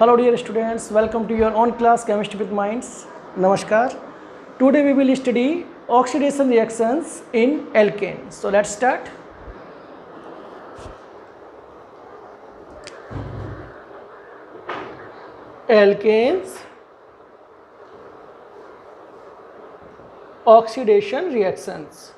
Hello dear students, welcome to your own class Chemistry with Minds. Namaskar. Today we will study oxidation reactions in alkane. So let's start. Alkanes oxidation reactions.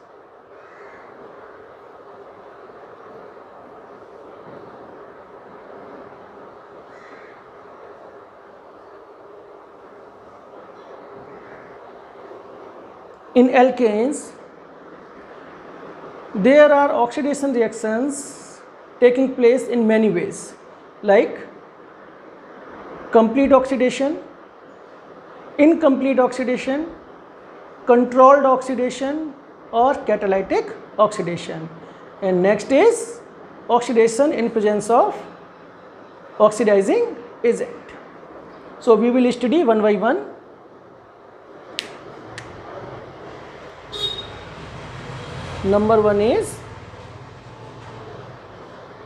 In alkanes, there are oxidation reactions taking place in many ways, like complete oxidation, incomplete oxidation, controlled oxidation, or catalytic oxidation. And next is oxidation in presence of oxidizing agent. So we will study one by one. Number one is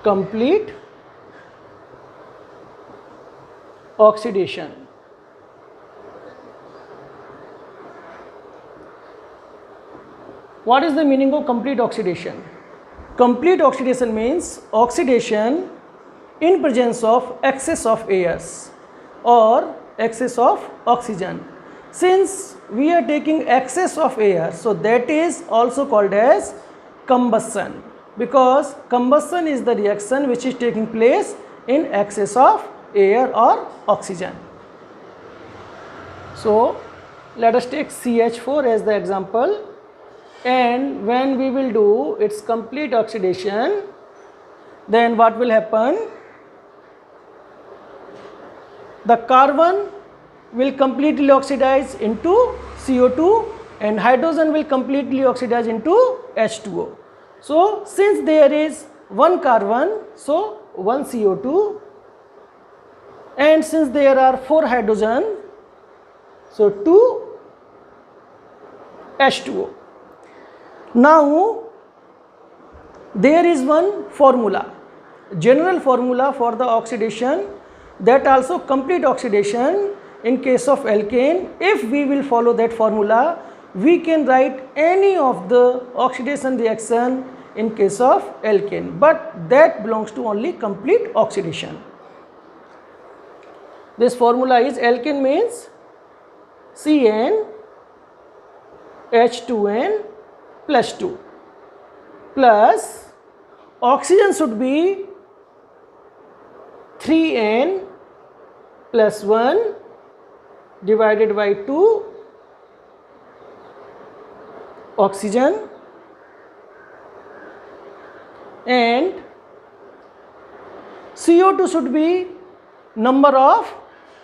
complete oxidation. What is the meaning of complete oxidation? Complete oxidation means oxidation in presence of excess of airs or excess of oxygen. Since we are taking excess of air, so that is also called as combustion, because combustion is the reaction which is taking place in excess of air or oxygen. So let us take CH4 as the example, and when we will do its complete oxidation, then what will happen? The carbon will completely oxidize into CO2 and hydrogen will completely oxidize into H2O. So since there is one carbon, so one CO2, and since there are 4 hydrogen, so 2 H2O. Now there is one formula, general formula for the oxidation, that also complete oxidation in case of alkane. If we will follow that formula, we can write any of the oxidation reaction in case of alkane, but that belongs to only complete oxidation. This formula is alkane means CN H2N plus 2 plus oxygen should be 3N plus 1 divided by 2 oxygen, and CO2 should be number of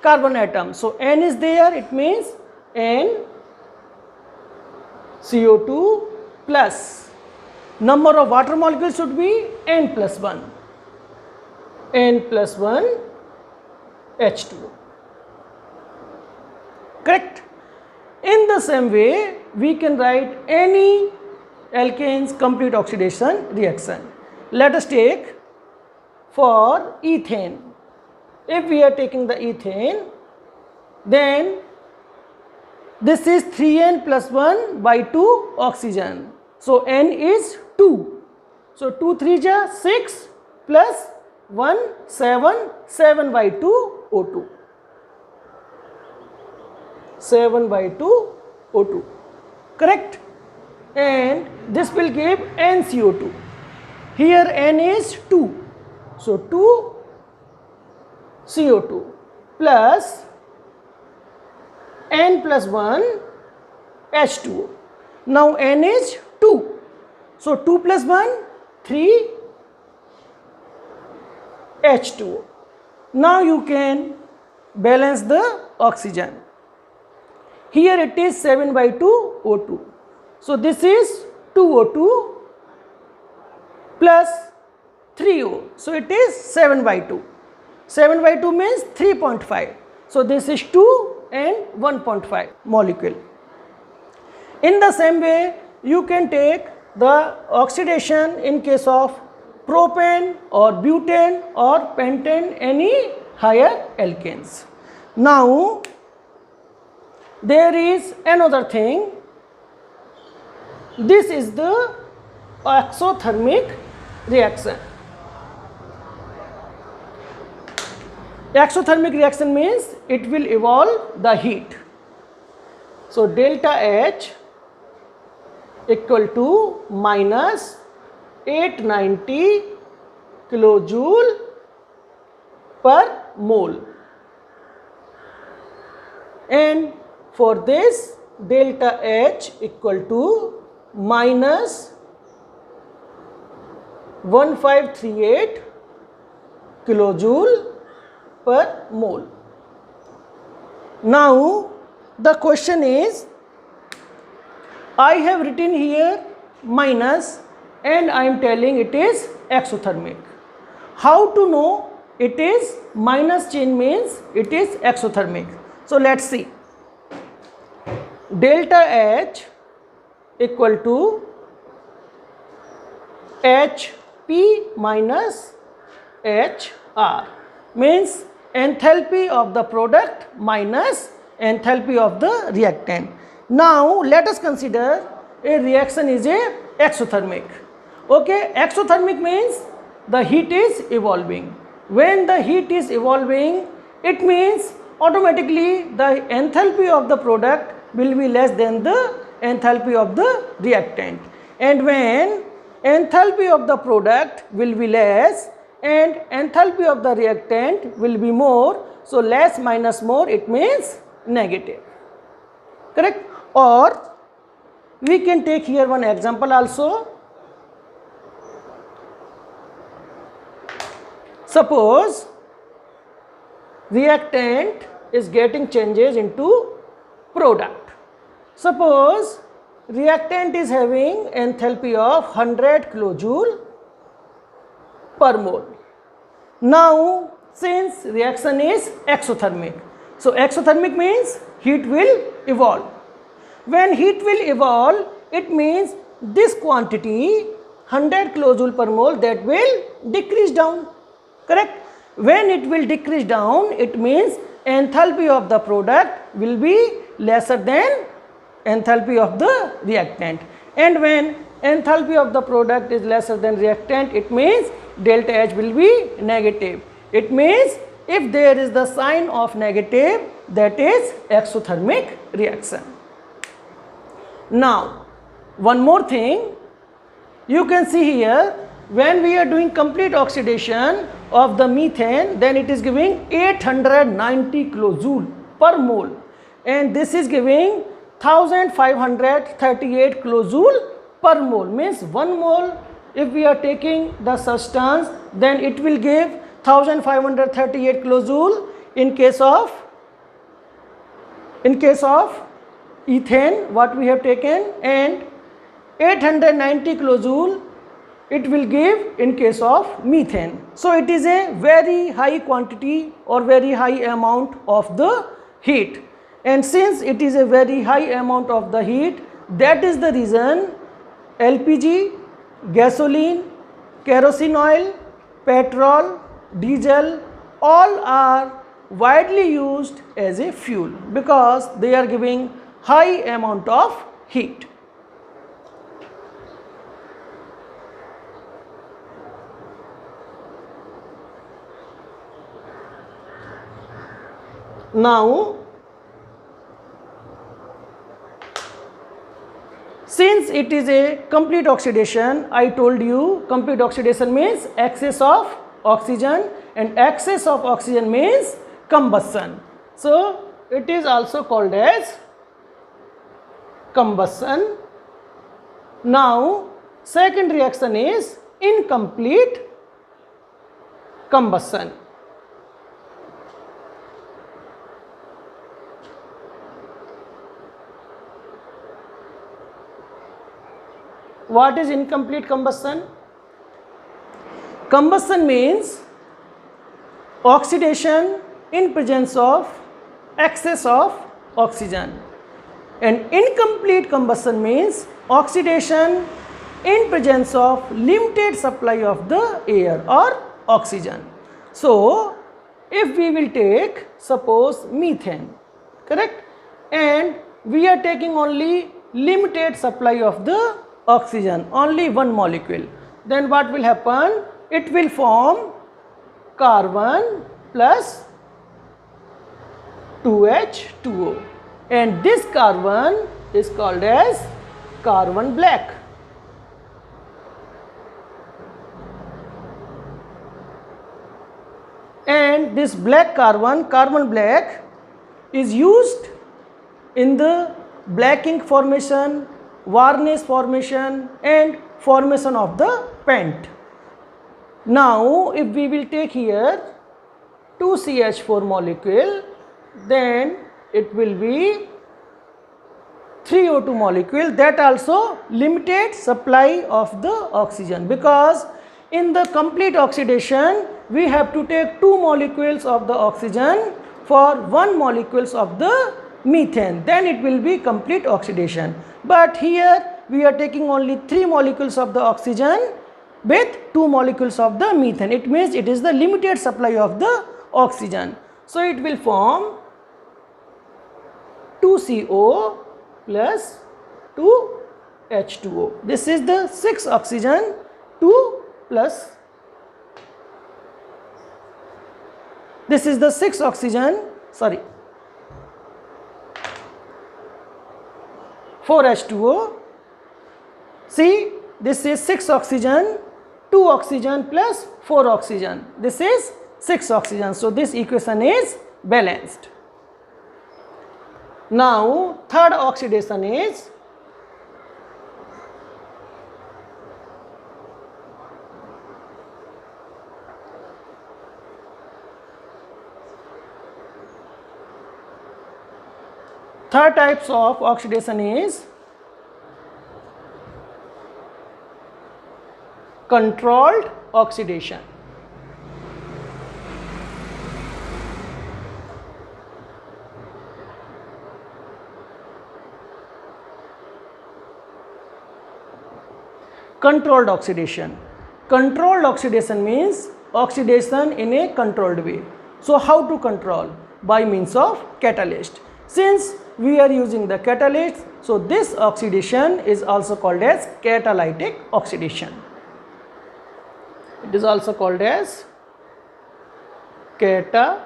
carbon atoms. So N is there, it means N CO2 plus number of water molecules should be N plus 1, N plus 1 H2O. Correct? In the same way, we can write any alkane's complete oxidation reaction. Let us take for ethane. If we are taking the ethane, then this is 3N plus 1 by 2 oxygen. So N is 2. So 2 3 ja 6 plus 1 7, 7 by 2 O2. 7 by 2 O2. Correct? And this will give NCO2. Here N is 2. So 2 CO2 plus N plus 1 H2O. Now N is 2. So 2 plus 1 3 H2O. Now you can balance the oxygen. Here it is 7 by 2 O2. So this is 2 O2 plus 3 O. So it is 7 by 2. 7 by 2 means 3.5. So this is 2 and 1.5 molecule. In the same way, you can take the oxidation in case of propane or butane or pentane, any higher alkanes. Now there is another thing. This is the exothermic reaction. Exothermic reaction means it will evolve the heat. So delta H equal to minus 890 kilojoule per mole, and for this delta H equal to minus 1538 kilojoule per mole. Now the question is, I have written here minus and I am telling it is exothermic. How to know it is minus chain means it is exothermic? So let's see. Delta H equal to HP minus HR means enthalpy of the product minus enthalpy of the reactant. Now let us consider a reaction is a exothermic. Okay, exothermic means the heat is evolving. When the heat is evolving, it means automatically the enthalpy of the product will be less than the enthalpy of the reactant, and when enthalpy of the product will be less and enthalpy of the reactant will be more, so less minus more, it means negative, correct? Or we can take here one example also. Suppose reactant is getting changes into product. Suppose reactant is having enthalpy of 100 kilojoule per mole. Now since reaction is exothermic, so exothermic means heat will evolve. When heat will evolve, it means this quantity 100 kilojoule per mole that will decrease down, correct? When it will decrease down, it means enthalpy of the product will be lesser than enthalpy of the reactant, and when enthalpy of the product is lesser than reactant, it means delta H will be negative. It means if there is the sign of negative, that is exothermic reaction. Now one more thing, you can see here, when we are doing complete oxidation of the methane, then it is giving 890 kilojoule per mole, and this is giving 1538 kilojoule per mole, means 1 mole if we are taking the substance, then it will give 1538 kilojoule in case of ethane what we have taken, and 890 kilojoule it will give in case of methane. So it is a very high quantity or very high amount of the heat, and since it is a very high amount of the heat, that is the reason LPG, gasoline, kerosene oil, petrol, diesel, all are widely used as a fuel because they are giving high amount of heat. Now since it is a complete oxidation, I told you complete oxidation means excess of oxygen, and excess of oxygen means combustion. So it is also called as combustion. Now second reaction is incomplete combustion. What is incomplete combustion? Combustion means oxidation in presence of excess of oxygen, and incomplete combustion means oxidation in presence of limited supply of the air or oxygen. So if we will take suppose methane, correct, and we are taking only limited supply of the oxygen, only one molecule, then what will happen? It will form carbon plus 2H2O, and this carbon is called as carbon black. And this black carbon, carbon black, is used in the black ink formation, varnish formation, and formation of the paint. Now if we will take here 2CH4 molecule, then it will be 3O2 molecule, that also limited supply of the oxygen, because in the complete oxidation we have to take 2 molecules of the oxygen for 1 molecules of the methane, then it will be complete oxidation. But here we are taking only 3 molecules of the oxygen with 2 molecules of the methane. It means it is the limited supply of the oxygen. So it will form 2CO plus 2H2O. This is the 6 oxygen, 2 plus, this is the 6 oxygen, sorry, 4H2O. See, this is 6 oxygen, 2 oxygen plus 4 oxygen. This is 6 oxygen. So this equation is balanced. Now third oxidation is third types of oxidation is controlled oxidation. Controlled oxidation. Controlled oxidation means oxidation in a controlled way. So how to control? By means of catalyst. Since we are using the catalyst, so this oxidation is also called as catalytic oxidation. It is also called as catalytic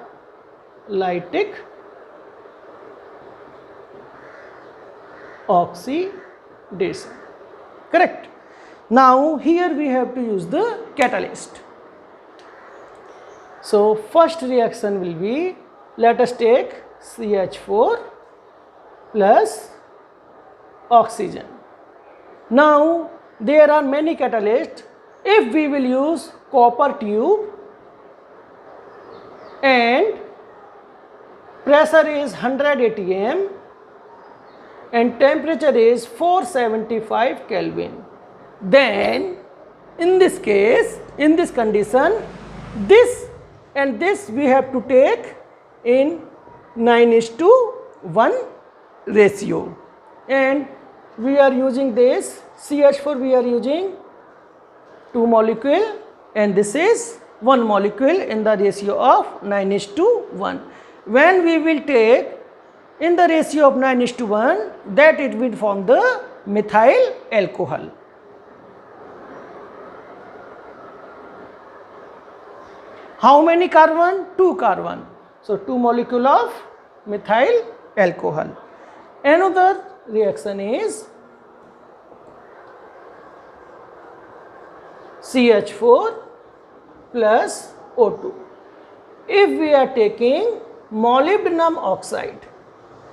oxidation. Correct. Now here we have to use the catalyst. So first reaction will be, let us take CH4 plus oxygen. Now there are many catalysts. If we will use copper tube and pressure is 100 atm and temperature is 475 Kelvin, then in this case, in this condition, this and this we have to take in 9:1 ratio, and we are using this CH4, we are using 2 molecule and this is 1 molecule in the ratio of 9:1. When we will take in the ratio of 9:1, that it will form the methyl alcohol. How many carbon? 2 carbon. So 2 molecule of methyl alcohol. Another reaction is CH4 plus O2. If we are taking molybdenum oxide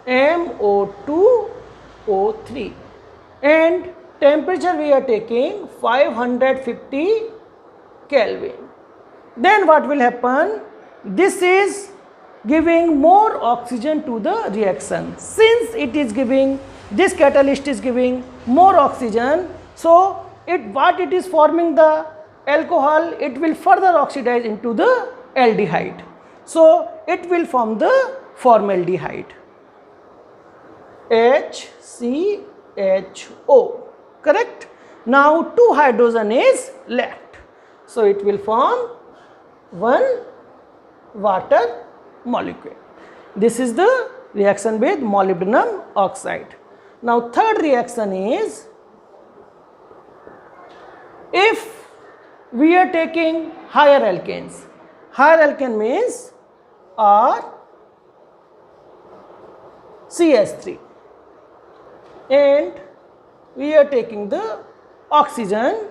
MO2O3 and temperature we are taking 550 Kelvin, then what will happen? This is giving more oxygen to the reaction. Since it is giving, this catalyst is giving more oxygen, so what it is forming the alcohol, it will further oxidize into the aldehyde. So it will form the formaldehyde, HCHO. Correct? Now 2 hydrogen is left, so it will form 1 water molecule. This is the reaction with molybdenum oxide. Now third reaction is, if we are taking higher alkanes, higher alkane means R CH3, and we are taking the oxygen,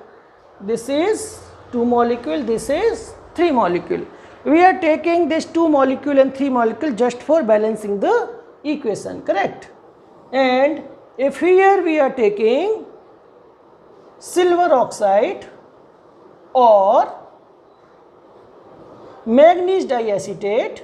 this is 2 molecule, this is 3 molecule. We are taking this 2 molecule and 3 molecule just for balancing the equation, correct? And if here we are taking silver oxide or manganese diacetate,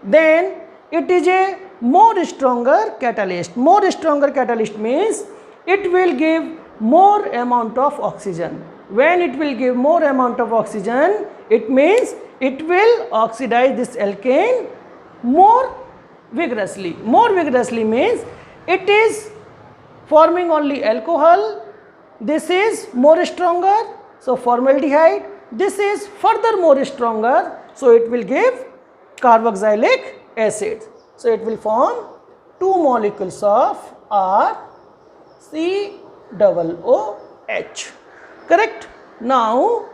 then it is a more stronger catalyst. More stronger catalyst means it will give more amount of oxygen. When it will give more amount of oxygen, it means it will oxidize this alkane more vigorously. More vigorously means it is forming only alcohol. This is more stronger, so formaldehyde. This is further more stronger, so it will give carboxylic acid. So it will form 2 molecules of RCOOH. Correct? Now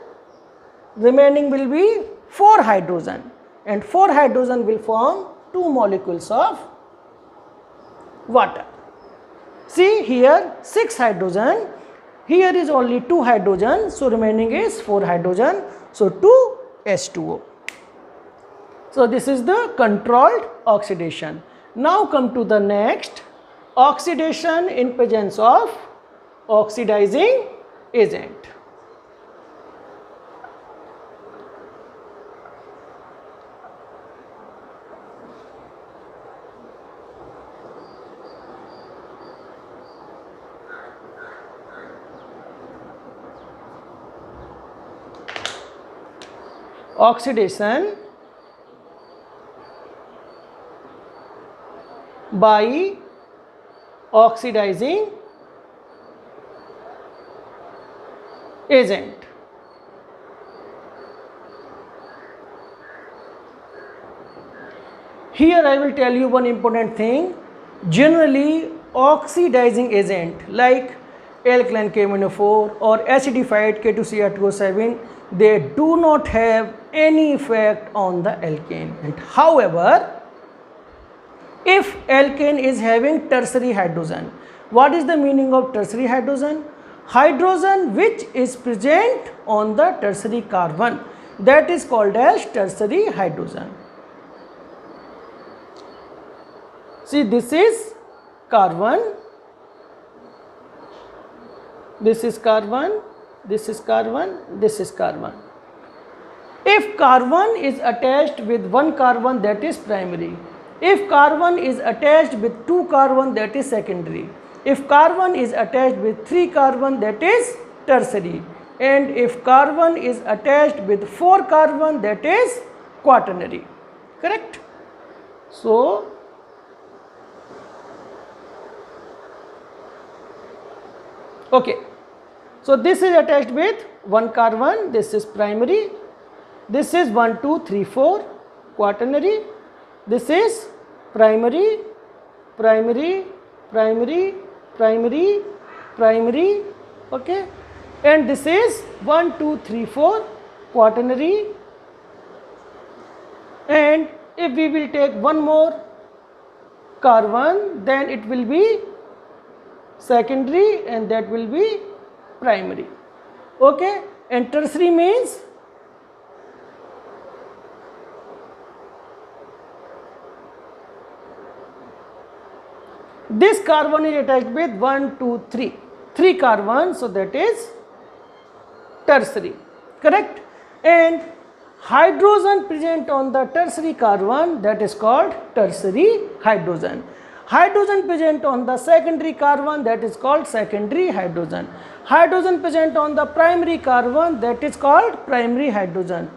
remaining will be 4 hydrogen, and 4 hydrogen will form 2 molecules of water. See here 6 hydrogen, here is only 2 hydrogen, so remaining is 4 hydrogen, so 2 H2O. So this is the controlled oxidation. Now come to the next, oxidation in presence of oxidizing agent. Oxidation by oxidizing agent. Here I will tell you one important thing. Generally oxidizing agent like alkaline KMnO4 or acidified K2Cr2O7, they do not have any effect on the alkane. And however, if alkane is having tertiary hydrogen, what is the meaning of tertiary hydrogen? Hydrogen which is present on the tertiary carbon, that is called as tertiary hydrogen. See, this is carbon, this is carbon, this is carbon, this is carbon. If carbon is attached with 1 carbon, that is primary. If carbon is attached with 2 carbon, that is secondary. If carbon is attached with 3 carbon, that is tertiary. And if carbon is attached with 4 carbon, that is quaternary. Correct? So okay, so this is attached with 1 carbon, this is primary, this is 1, 2, 3, 4 quaternary, this is primary, primary, primary, primary, primary, okay, and this is 1, 2, 3, 4 quaternary, and if we will take one more carbon, then it will be secondary and that will be primary, okay. And tertiary means this carbon is attached with 1, 2, 3 carbons, so that is tertiary, correct. And hydrogen present on the tertiary carbon, that is called tertiary hydrogen. Hydrogen present on the secondary carbon, that is called secondary hydrogen. Hydrogen present on the primary carbon, that is called primary hydrogen.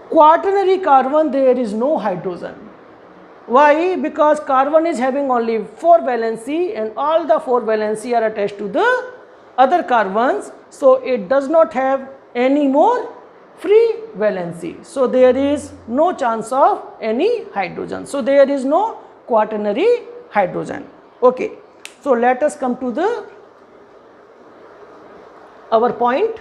Quaternary carbon, there is no hydrogen, Why? Because carbon is having only 4 valency and all the 4 valency are attached to the other carbons, so it does not have any more free valency. So there is no chance of any hydrogen. So there is no quaternary hydrogen. Okay. So let us come to the our point.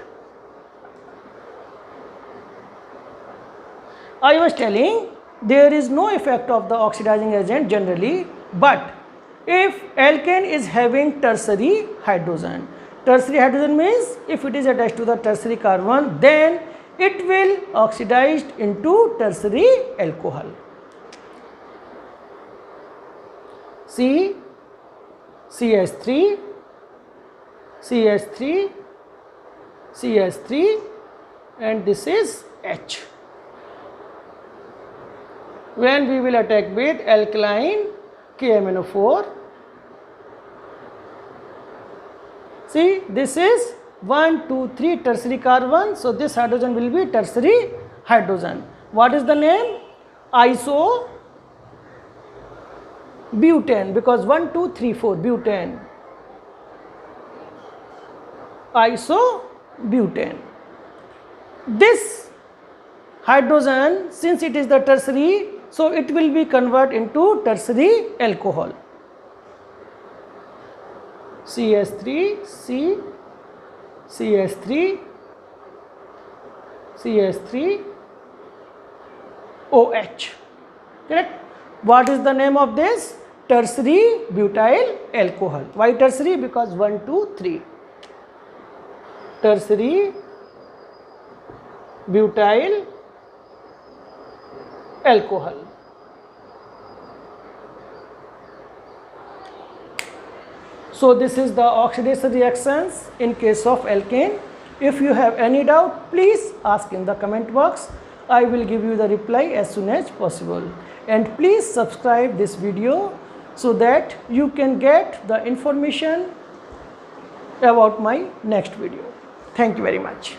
I was telling there is no effect of the oxidizing agent generally, but if alkane is having tertiary hydrogen, tertiary hydrogen means if it is attached to the tertiary carbon, then it will oxidize into tertiary alcohol. C, CH3, CH3, CH3, and this is H. When we will attack with alkaline KMnO4, see this is 1, 2, 3 tertiary carbon, so this hydrogen will be tertiary hydrogen. What is the name? Isobutane, because 1, 2, 3, 4 butane. Isobutane. This hydrogen, since it is the tertiary, so it will be converted into tertiary alcohol. CH3, C, CH3, CH3, OH. Correct? What is the name of this? Tertiary butyl alcohol. Why tertiary? Because 1, 2, 3. Tertiary butyl alcohol. So this is the oxidation reactions in case of alkane. If you have any doubt, please ask in the comment box. I will give you the reply as soon as possible. And please subscribe this video so that you can get the information about my next video. Thank you very much.